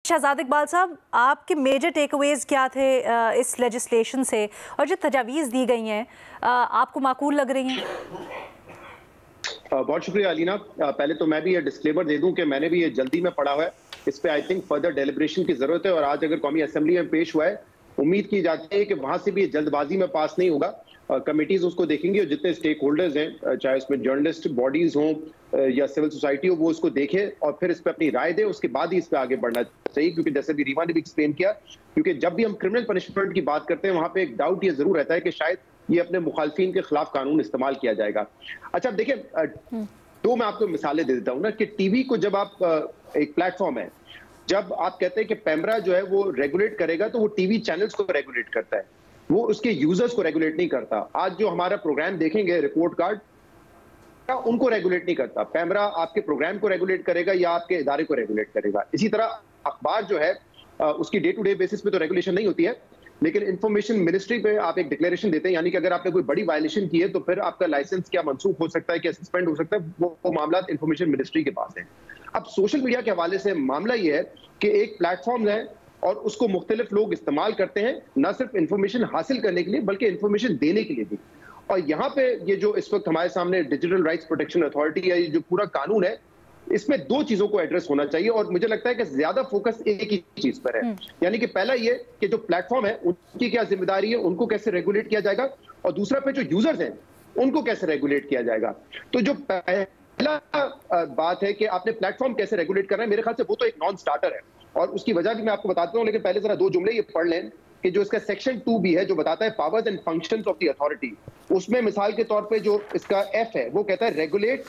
शहजाद इकबाल साहब, आपके major takeaways क्या थे इस लेजिस्लेशन से, और जो तजावीज़ दी गई हैं आपको माकूल लग रही हैं? बहुत शुक्रिया अलीना। पहले तो मैं भी ये डिस्क्लेमर दे दूं कि मैंने भी ये जल्दी में पढ़ा हुआ है। इस पे आई थिंक फर्दर डेलिब्रेशन की जरूरत है, और आज अगर कौमी असेंबली में पेश हुआ है, उम्मीद की जाती है कि वहां से भी ये जल्दबाजी में पास नहीं होगा। कमिटीज उसको देखेंगी और जितने स्टेक होल्डर्स हैं, चाहे उसमें जर्नलिस्ट बॉडीज हों या सिविल सोसाइटी हो, वो उसको देखे और फिर इस पर अपनी राय दे। उसके बाद ही इस पर आगे बढ़ना चाहिए, क्योंकि जैसे भी रीवा ने भी एक्सप्लेन किया, क्योंकि जब भी हम क्रिमिनल पनिशमेंट की बात करते हैं वहां पे एक डाउट ये जरूर रहता है कि शायद ये अपने मुखालफिन के खिलाफ कानून इस्तेमाल किया जाएगा। अच्छा, देखिए, तो मैं आपको मिसालें दे देता हूँ ना कि टीवी को जब आप एक प्लेटफॉर्म है, जब आप कहते हैं कि पैमरा जो है वो रेगुलेट करेगा, तो वो टीवी चैनल्स को रेगुलेट करता है, वो उसके यूजर्स को रेगुलेट नहीं करता। आज जो हमारा प्रोग्राम देखेंगे रिपोर्ट कार्ड, उनको रेगुलेट नहीं करता। पैमरा आपके प्रोग्राम को रेगुलेट करेगा या आपके इदारे को रेगुलेट करेगा। इसी तरह अखबार जो है उसकी डे टू डे बेसिस पे तो रेगुलेशन नहीं होती है, लेकिन इंफॉर्मेशन मिनिस्ट्री पे आप एक डिक्लेरेशन देते हैं, यानी कि अगर आपने कोई बड़ी वायलेशन की है तो फिर आपका लाइसेंस क्या मनसूख हो सकता है, क्या सस्पेंड हो सकता है, वो मामला इंफॉर्मेशन मिनिस्ट्री के पास है। अब सोशल मीडिया के हवाले से मामला ये है कि एक प्लेटफॉर्म है और उसको मुख्तलिफ लोग इस्तेमाल करते हैं, न सिर्फ इंफॉर्मेशन हासिल करने के लिए बल्कि इंफॉर्मेशन देने के लिए भी। और यहाँ पे ये जो इस वक्त हमारे सामने डिजिटल राइट्स प्रोटेक्शन अथॉरिटी है, ये जो पूरा कानून है, इसमें दो चीजों को एड्रेस होना चाहिए, और मुझे लगता है कि ज्यादा फोकस एक ही चीज पर है। यानी कि पहला ये कि जो प्लेटफॉर्म है उनकी क्या जिम्मेदारी है, उनको कैसे रेगुलेट किया जाएगा, और दूसरा पे जो यूजर्स हैं उनको कैसे रेगुलेट किया जाएगा। तो जो पहला बात है कि आपने प्लेटफॉर्म कैसे रेगुलेट करना है, मेरे ख्याल से वो तो एक नॉन स्टार्टर है, और उसकी वजह भी मैं आपको बताता हूं। लेकिन पहले जरा दो जुमले ये पढ़ लें कि जो इसका सेक्शन 2 भी है, जो बताता है powers and functions of the authority, उसमें मिसाल के तौर पे जो इसका एफ है वो कहता है regulate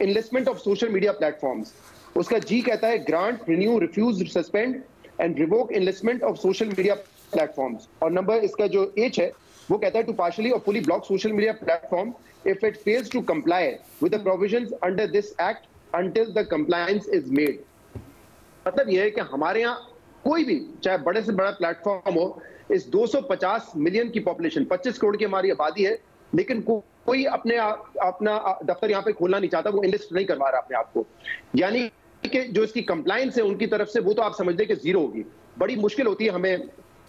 enlistment of social media platforms. उसका जी कहता है grant, renew, refuse, suspend and revoke enlistment of social media platforms. और नंबर इसका जो एच है वो कहता है टू पार्शियली और fully block social media platform if it fails to comply with the provisions under this act until the compliance is made. मतलब यह है कि हमारे यहाँ कोई भी चाहे बड़े से बड़ा प्लेटफॉर्म हो, इस 250 मिलियन की पॉपुलेशन, 25 करोड़ की हमारी आबादी है, लेकिन कोई अपना दफ्तर यहाँ पे खोलना नहीं चाहता, वो इनलिस्ट नहीं करवा रहा अपने आप को। यानी कि जो इसकी कंप्लायंस है उनकी तरफ से, वो तो आप समझ लें कि जीरो होगी। बड़ी मुश्किल होती है हमें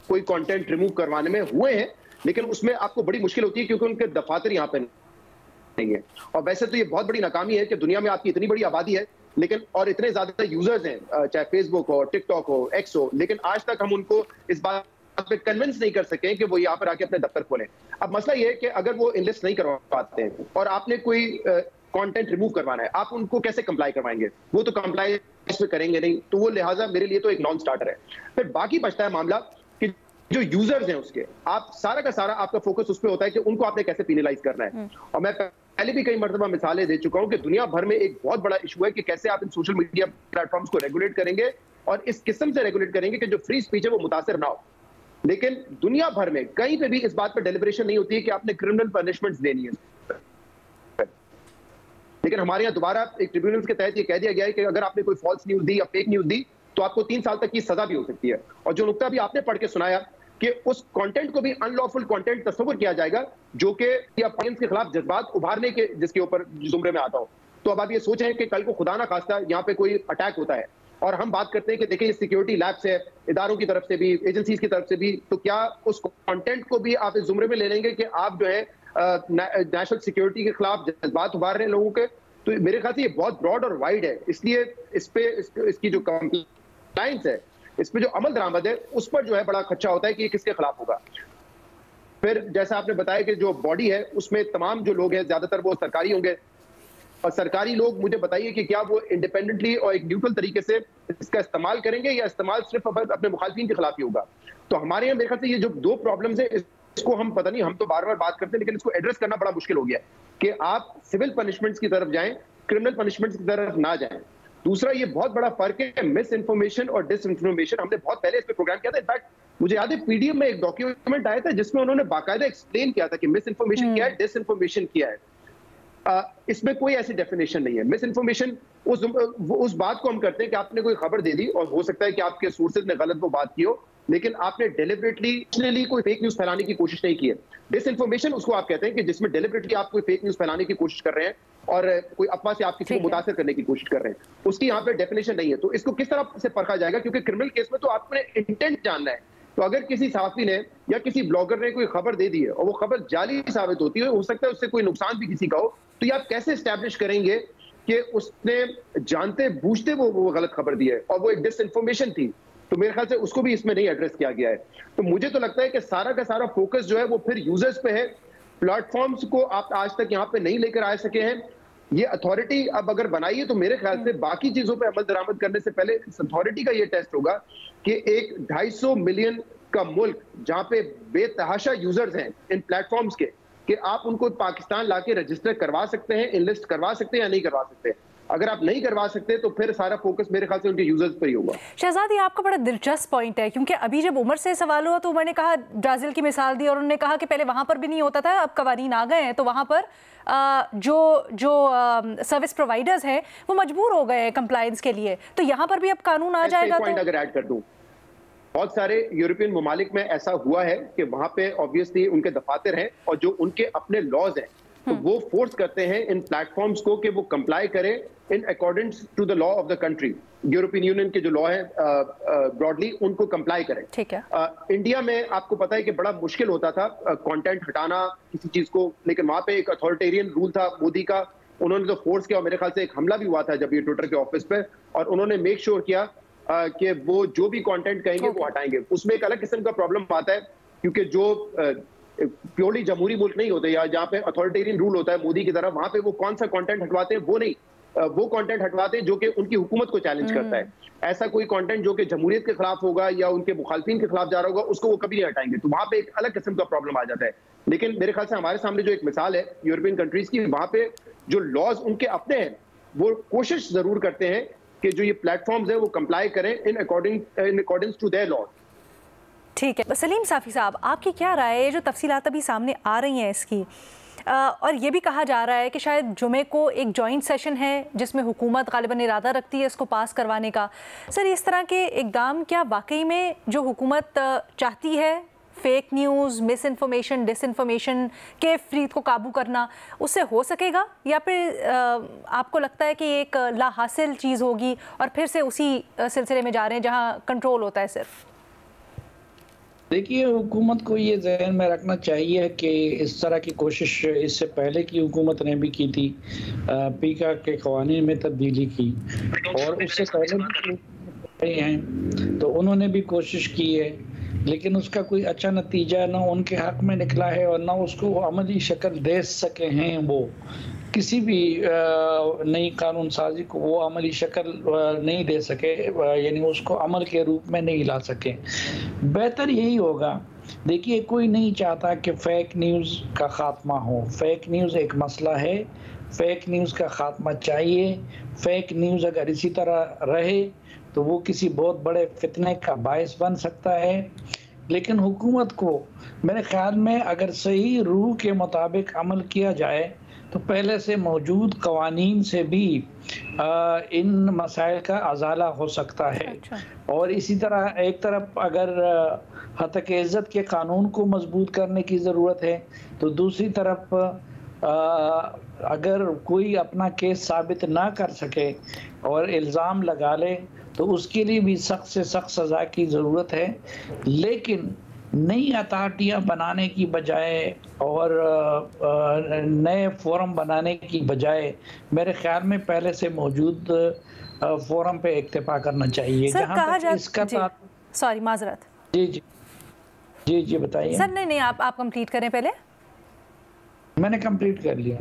कोई कंटेंट रिमूव करवाने में, हुए हैं लेकिन उसमें आपको बड़ी मुश्किल होती है क्योंकि उनके दफातर यहाँ पे नहीं है। और वैसे तो ये बहुत बड़ी नाकामी है कि दुनिया में आपकी इतनी बड़ी आबादी है, लेकिन और इतने ज्यादा यूजर्स हैं, चाहे फेसबुक हो, टिकटॉक हो, एक्स हो, लेकिन आज तक हम उनको इस बात पे कन्विंस नहीं कर सके कि वो यहाँ पर आके अपने दफ्तर खोलें। अब मसला ये है कि अगर वो इनलिस्ट नहीं करवा पाते हैं और आपने कोई कंटेंट रिमूव करवाना है, आप उनको कैसे कंप्लाई करवाएंगे? वो तो कंप्लाई इसमें करेंगे नहीं, तो वो लिहाजा मेरे लिए तो एक नॉन स्टार्टर है। फिर बाकी बचता है मामला कि जो यूजर्स हैं उसके, आप सारा का सारा आपका फोकस उस पर होता है कि उनको आपने कैसे पेनलाइज करना है। और मैं पहले भी कई मरतबा मिसालें दे चुका हूं कि दुनिया भर में एक बहुत बड़ा इशू है कि कैसे आप इन सोशल मीडिया प्लेटफॉर्म्स को रेगुलेट करेंगे, और इस किस्म से रेगुलेट करेंगे कि जो फ्री स्पीच है वो मुतासिर ना हो। लेकिन दुनिया भर में कहीं पे भी इस बात पर डेलिब्रेशन नहीं होती है कि आपने क्रिमिनल पनिशमेंट्स देनी है। लेकिन हमारे यहाँ दोबारा एक ट्रिब्यूनल के तहत ये कह दिया गया है कि अगर आपने कोई फॉल्स न्यूज दी या फेक न्यूज दी तो आपको 3 साल तक की सजा भी हो सकती है। और जो नुकता भी आपने पढ़ के सुनाया कि उस कंटेंट को भी अनलॉफुल कंटेंट तस्वर किया जाएगा जो कि ऑडियंस के खिलाफ जज्बात उभारने के जिसके ऊपर जुमरे में आता हो। तो अब आप ये सोचें कि कल को खुदा ना खास्ता यहाँ पे कोई अटैक होता है और हम बात करते हैं कि देखिए सिक्योरिटी लैब्स है, इदारों की तरफ से भी, एजेंसीज की तरफ से भी, तो क्या उस कंटेंट को भी आप इस जुमरे में ले लेंगे कि आप जो है नेशनल सिक्योरिटी के खिलाफ जज्बात उभार रहे हैं लोगों के? तो मेरे ख्याल से ये बहुत ब्रॉड और वाइड है, इसलिए इसकी जो कंप्लायंस है, इस पे जो अमल दरामद है, उस पर जो है बड़ा खर्चा होता है कि ये किसके खिलाफ होगा। फिर जैसा आपने बताया कि जो बॉडी है उसमें तमाम जो लोग हैं ज्यादातर वो सरकारी होंगे, और सरकारी लोग मुझे बताइए कि क्या वो इंडिपेंडेंटली और एक न्यूट्रल तरीके से इसका इस्तेमाल करेंगे या इस्तेमाल सिर्फ अपने मुखालफिन के खिलाफ ही होगा? तो हमारे यहाँ मेरे ख्याल से ये जो दो प्रॉब्लम्स है, इसको हम पता नहीं, हम तो बार बार बात करते हैं लेकिन इसको एड्रेस करना बड़ा मुश्किल हो गया है कि आप सिविल पनिशमेंट्स की तरफ जाएं, क्रिमिनल पनिशमेंट्स की तरफ ना जाएं। दूसरा ये बहुत बड़ा फर्क है मिस इन्फॉर्मेशन और डिस इन्फॉर्मेशन। हमने बहुत पहले इस पे प्रोग्राम किया था, इनफैक्ट मुझे याद है पीडीएफ में एक डॉक्यूमेंट आया था जिसमें उन्होंने बाकायदा एक्सप्लेन किया था कि मिस इन्फॉर्मेशन क्या है, डिस इन्फॉर्मेशन क्या है। इसमें कोई ऐसी डेफिनेशन नहीं है। मिस इन्फॉर्मेशन उस बात को हम करते हैं कि आपने कोई खबर दे दी और हो सकता है कि आपके सोर्सेज ने गलत वो बात की हो, लेकिन आपने डेलिबरेटली कोई फेक न्यूज फैलाने की कोशिश नहीं की है। डिस इन्फॉर्मेशन उसको आप कहते हैं कि जिसमें डेलिबरेटली आप कोई फेक न्यूज फैलाने की कोशिश कर रहे हैं और कोई अफवाह से आप किसी को मुतासर करने की कोशिश कर रहे हैं, उसकी यहाँ पे डेफिनेशन नहीं है। तो इसको किस तरह से परखा जाएगा, क्योंकि क्रिमिनल केस में तो आपने इंटेंट जानना है। तो अगर किसी सहाफी ने या किसी ब्लॉगर ने कोई खबर दे दी है और वो खबर जाली साबित होती है, हो सकता है उससे कोई नुकसान भी किसी का हो, तो ये आप कैसे एस्टैब्लिश करेंगे कि उसने जानते बूझते वो गलत खबर दी है और वो एक डिसइंफॉर्मेशन थी? तो मेरे ख्याल से उसको भी इसमें नहीं एड्रेस किया गया है। तो मुझे तो लगता है कि सारा का सारा फोकस जो है वो फिर यूजर्स पे है। प्लेटफॉर्म्स को आप आज तक यहाँ पे नहीं लेकर आ सके हैं। ये अथॉरिटी अब अगर बनाई है तो मेरे ख्याल से बाकी चीजों पे अमल दरामद करने से पहले इस अथॉरिटी का ये टेस्ट होगा कि एक 250 मिलियन का मुल्क जहां पे बेतहाशा यूजर्स हैं इन प्लेटफॉर्म्स के, कि आप उनको पाकिस्तान लाके रजिस्टर करवा सकते हैं, इनलिस्ट करवा सकते हैं या नहीं करवा सकते। अगर आप नहीं करवा सकते तो फिर सारा फोकस मेरे ख्याल से उनके यूजर्स पर ही होगा। शहजाद, ये आपका बड़ा दिलचस्प पॉइंट है, क्योंकि अभी जब उमर से सवाल हुआ तो उमर ने कहा, ब्राजील की मिसाल दी और उन्होंने कहा कि पहले वहां पर भी नहीं होता था, अब कवानीन आ गए हैं तो वहां पर जो सर्विस प्रोवाइडर्स हैं वो मजबूर हो गए हैं कंप्लायंस के लिए, तो यहाँ पर भी अब कानून आ जाएगा। पॉइंट अगर ऐड कर दूं, बहुत सारे यूरोपियन ममालिक में ऐसा हुआ है कि वहां पे ऑब्वियसली उनके दफातर हैं और जो उनके अपने लॉज हैं तो वो फोर्स करते हैं इन प्लेटफॉर्म्स को कि वो कंप्लाई करें in according to the law of the country. European Union के जो लॉ है ब्रॉडली उनको कंप्लाई करें। ठीक है। इंडिया में आपको पता है कि बड़ा मुश्किल होता था कंटेंट हटाना किसी चीज को, लेकिन वहां पे एक अथॉरिटेरियन रूल था मोदी का, उन्होंने तो फोर्स किया और मेरे ख्याल से एक हमला भी हुआ था जब ये ट्विटर के ऑफिस पे, और उन्होंने मेक श्योर किया कि वो जो भी कंटेंट कहेंगे वो हटाएंगे। उसमें एक अलग किस्म का प्रॉब्लम आता है क्योंकि जो प्योरली जमहूरी मुल्क नहीं होते या जहाँ पे अथॉरिटेरियन रूल होता है मोदी की तरह, वहां पे वो कौन सा कंटेंट हटवाते हैं वो नहीं, वो कंटेंट हटवाते हैं जो कि उनकी हुकूमत को चैलेंज करता है। ऐसा कोई कंटेंट जो कि जमहूरियत के खिलाफ होगा या उनके मुखालफिन के खिलाफ जा रहा होगा उसको वो कभी नहीं हटाएंगे। तो वहां पे एक अलग किस्म का प्रॉब्लम आ जाता है। लेकिन मेरे ख्याल से हमारे सामने जो एक मिसाल है यूरोपियन कंट्रीज की, वहां पे जो लॉज उनके अपने हैं वो कोशिश जरूर करते हैं कि जो ये प्लेटफॉर्म्स है वो कंप्लाई करें in according to their laws. ठीक है। सलीम साफ़ी साहब, आपकी क्या राय है जो तफसीलात अभी सामने आ रही हैं इसकी, और ये भी कहा जा रहा है कि शायद जुमे को एक जॉइंट सेशन है जिसमें हुकूमत गालिबन इरादा रखती है इसको पास करवाने का। सर, इस तरह के इक़दाम क्या वाकई में जो हुकूमत चाहती है, fake news, miss information, disinformation के फरीद को काबू करना, उससे हो सकेगा, या फिर आपको लगता है कि एक ला हासिल चीज़ होगी और फिर से उसी सिलसिले में जा रहे हैं जहाँ कंट्रोल होता है सिर्फ? देखिए, हुकूमत को ये जहन में रखना चाहिए कि इस तरह की कोशिश इससे पहले की हुकूमत ने भी की थी, पीका के कवानीन में तब्दीली की, और उससे पहले भी हैं तो उन्होंने भी कोशिश की है, लेकिन उसका कोई अच्छा नतीजा ना उनके हक में निकला है और ना उसको अमली शक्ल दे सके हैं। वो किसी भी नई कानून साजी को वो अमली शक्ल नहीं दे सके, यानी उसको अमल के रूप में नहीं ला सके। बेहतर यही होगा, देखिए, कोई नहीं चाहता कि फेक न्यूज़ का खात्मा हो। फेक न्यूज़ एक मसला है, फेक न्यूज़ का खात्मा चाहिए। फेक न्यूज़ अगर इसी तरह रहे तो वो किसी बहुत बड़े फितने का बायस बन सकता है। लेकिन हुकूमत को मेरे ख्याल में अगर सही रूह के मुताबिक अमल किया जाए तो पहले से मौजूद कवानीन से भी इन मसाइल का अजाला हो सकता है। अच्छा। और इसी तरह एक तरफ अगर हतक इज़्ज़त के कानून को मजबूत करने की ज़रूरत है, तो दूसरी तरफ अगर कोई अपना केस साबित ना कर सके और इल्ज़ाम लगा ले तो उसके लिए भी सख्त से सख्त सज़ा की ज़रूरत है। लेकिन नई अथॉरिटियाँ बनाने की बजाय और नए फोरम बनाने की बजाय मेरे ख्याल में पहले से मौजूद फोरम पे इक्तिफा करना चाहिए। जहाँ तक इसका सॉरी माजरत जी बताइए सर। नहीं, आप कंप्लीट करें पहले। मैंने कंप्लीट कर लिया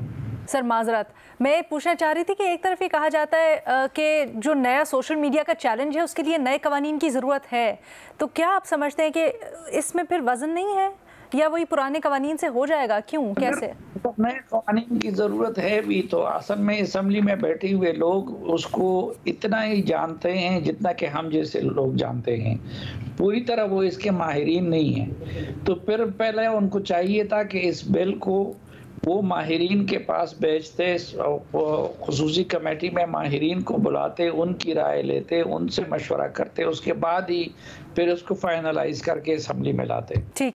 सर। माजरत, मैं पूछना चाह रही थी कि एक तरफ ये कहा जाता है कि जो नया सोशल मीडिया का चैलेंज है उसके लिए नए कवानीन की ज़रूरत है, तो क्या आप समझते हैं कि इसमें फिर वज़न नहीं है या वही पुराने कवानीन से हो जाएगा? क्यों, कैसे? तो नए कवानीन की ज़रूरत है भी, तो असल में असम्बली में बैठे हुए लोग उसको इतना ही जानते हैं जितना कि हम जैसे लोग जानते हैं। पूरी तरह वो इसके माहिरीन नहीं हैं। तो फिर पहले उनको चाहिए था कि इस बिल को वो माहिरीन के पास भेजते, खुसूसी कमेटी में माहिरीन को बुलाते, उनकी राय लेते, उनसे मशवरा करते, उसके बाद ही फिर उसको फाइनलाइज करके असम्बली में लाते। ठीक।